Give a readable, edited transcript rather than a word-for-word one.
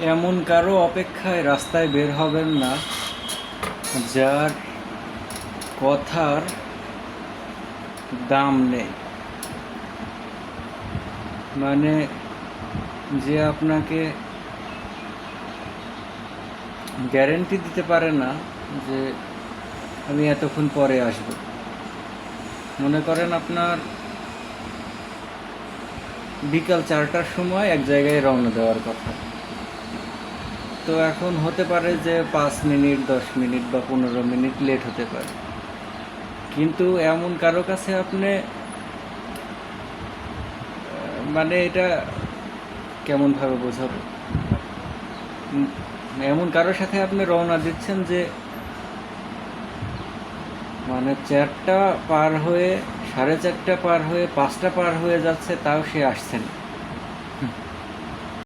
এমন কারো অপেক্ষায় রাস্তায় বের হবেন না যার কথার দাম নেই। মানে যে আপনাকে গ্যারেন্টি দিতে পারে না যে আমি এতক্ষণ পরে আসব। মনে করেন আপনার বিকাল 4টার সময় এক জায়গায় রওনা দেওয়ার কথা, তো এখন হতে পারে যে 5 মিনিট, 10 মিনিট বা 15 মিনিট লেট হতে পারে। কিন্তু এমন কারো কাছে আপনি মানে এটা কেমনভাবে বোঝাবো, এমন কারোর সাথে আপনি রওনা দিচ্ছেন যে মানে 4টা পার হয়ে, 4:30 পার হয়ে, 5টা পার হয়ে যাচ্ছে, তাও সে আসছে না।